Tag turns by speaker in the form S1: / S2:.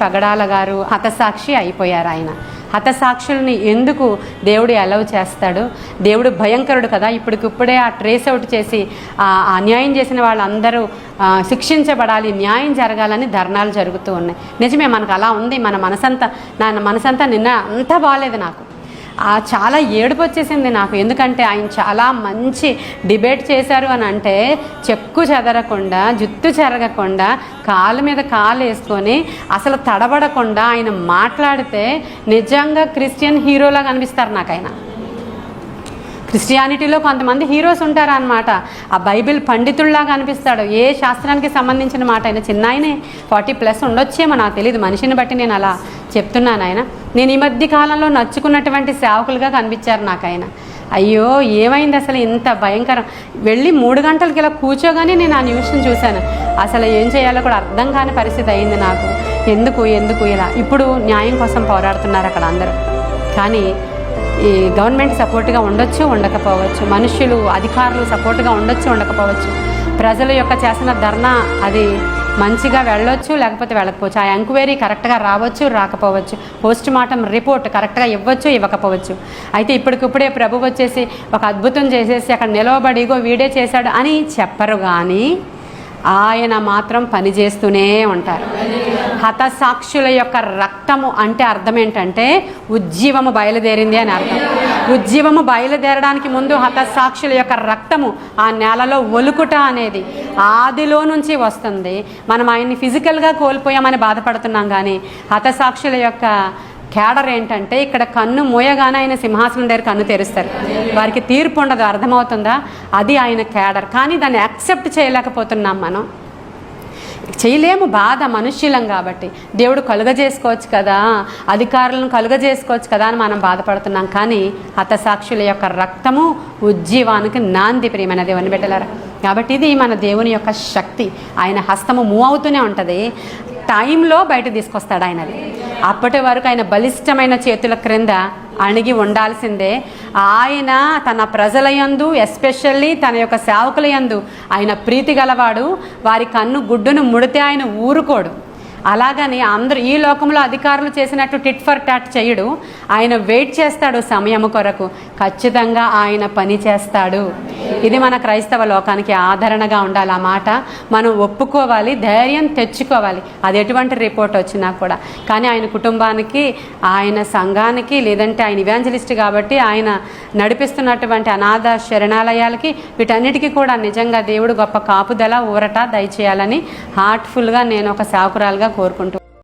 S1: పగడాల గారు హతసాక్షి అయిపోయారు. ఆయన హతసాక్షుల్ని ఎందుకు దేవుడు అలౌ చేస్తాడు? దేవుడు భయంకరుడు కదా. ఇప్పటికిప్పుడే ఆ ట్రేస్ అవుట్ చేసి అన్యాయం చేసిన వాళ్ళందరూ శిక్షించబడాలి, న్యాయం జరగాలని ధర్నాలు జరుగుతూ ఉన్నాయి. నిజమే, మనకు అలా ఉంది. నా మనసంతా నిన్న అంతా బాగాలేదు. నాకు చాలా ఏడుపు వచ్చేసింది నాకు. ఎందుకంటే ఆయన చాలా మంచి డిబేట్ చేశారు అని అంటే చెక్కు చెదరకుండా, జుత్తు చెరగకుండా, కాలు మీద కాలు వేసుకొని అసలు తడబడకుండా ఆయన మాట్లాడితే నిజంగా క్రిస్టియన్ హీరోలాగా అనిపిస్తారు నాకు. ఆయన క్రిస్టియానిటీలో కొంతమంది హీరోస్ ఉంటారనమాట. ఆ బైబిల్ పండితుల్లాగా అనిపిస్తాడు. ఏ శాస్త్రానికి సంబంధించిన మాట అయినా చిన్న ఆయనే 40+ ఉండొచ్చేమో, నాకు తెలియదు. మనిషిని బట్టి నేను అలా చెప్తున్నాను. నేను ఈ మధ్య కాలంలో నచ్చుకున్నటువంటి సేవకులుగా కనిపించారు నాకు ఆయన. అయ్యో ఏమైంది అసలు ఇంత భయంకరం. వెళ్ళి 3 గంటలకి ఇలా కూర్చోగానే నేను ఆ న్యూస్ని చూశాను. అసలు ఏం చేయాలో కూడా అర్థం కాని పరిస్థితి అయింది నాకు. ఎందుకు ఇలా ఇప్పుడు న్యాయం కోసం పోరాడుతున్నారు అక్కడ అందరూ. కానీ ఈ గవర్నమెంట్ సపోర్ట్గా ఉండొచ్చు, ఉండకపోవచ్చు. మనుషులు, అధికారులు సపోర్ట్గా ఉండొచ్చు, ఉండకపోవచ్చు. ప్రజల యొక్క చేసిన ధర్నా అది మంచిగా వెళ్ళొచ్చు, లేకపోతే వెళ్ళకపోవచ్చు. ఆ ఎంక్వైరీ కరెక్ట్గా రావచ్చు, రాకపోవచ్చు. పోస్ట్ మార్టం రిపోర్ట్ కరెక్ట్గా ఇవ్వచ్చు, ఇవ్వకపోవచ్చు. అయితే ఇప్పటికిప్పుడే ప్రభు వచ్చేసి ఒక అద్భుతం చేసేసి అక్కడ నిలవబడి ఇగో వీడే చేశాడు అని చెప్పరు, కానీ ఆయన మాత్రం పనిచేస్తూనే ఉంటారు. హతసాక్షుల యొక్క రక్తము అంటే అర్థం ఏంటంటే ఉజ్జీవము బయలుదేరింది అని అర్థం. ఉజ్జీవము బయలుదేరడానికి ముందు హతసాక్షుల యొక్క రక్తము ఆ నేలలో ఒలుకుట అనేది ఆదిలో నుంచి వస్తుంది. మనం ఆయన్ని ఫిజికల్గా కోల్పోయామని బాధపడుతున్నాం, కానీ హతసాక్షుల యొక్క కేడర్ ఏంటంటే ఇక్కడ కన్ను మూయగానే ఆయన సింహాసనం దగ్గర కన్ను తెరుస్తారు. వారికి తీర్పు ఉండదు. అర్థమవుతుందా? అది ఆయన కేడర్. కానీ దాన్ని యాక్సెప్ట్ చేయలేకపోతున్నాం. మనం చేయలేము, బాధ, మనుష్యులం కాబట్టి. దేవుడు కలుగజేసుకోవచ్చు కదా, అధికారులను కలుగజేసుకోవచ్చు కదా అని మనం బాధపడుతున్నాం. కానీ హతసాక్షుల యొక్క రక్తము ఉజ్జీవానికి నాంది, ప్రియమైన దేవుని బిడ్డలారా. కాబట్టి ఇది మన దేవుని యొక్క శక్తి. ఆయన హస్తము మూవ్ అవుతూనే ఉంటుంది. టైంలో బయట తీసుకొస్తాడు ఆయనది. అప్పటి వరకు ఆయన బలిష్టమైన చేతుల క్రింద అణిగి ఉండాల్సిందే. ఆయన తన ప్రజల యందు, ఎస్పెషల్లీ తన యొక్క సేవకుల యందు ఆయన ప్రీతి గలవాడు. వారి కన్ను గుడ్డును ముడితే ఆయన ఊరుకోడు. అలాగని అందరూ ఈ లోకంలో అధికారులు చేసినట్టు టిట్ ఫర్ టాట్ చేయడు. ఆయన వెయిట్ చేస్తాడు సమయము కొరకు. ఖచ్చితంగా ఆయన పని చేస్తాడు. ఇది మన క్రైస్తవ లోకానికి ఆదరణగా ఉండాలి. ఆ మాట మనం ఒప్పుకోవాలి, ధైర్యం తెచ్చుకోవాలి. అది ఎటువంటి రిపోర్ట్ వచ్చినా కూడా. కానీ ఆయన కుటుంబానికి, ఆయన సంఘానికి, లేదంటే ఆయన ఇవాంజలిస్ట్ కాబట్టి ఆయన నడిపిస్తున్నటువంటి అనాథ శరణాలయాలకి, వీటన్నిటికీ కూడా నిజంగా దేవుడు గొప్ప కాపుదల, ఊరట దయచేయాలని హార్ట్ఫుల్గా నేను ఒక సేవకురాలుగా కోరుకుంటూ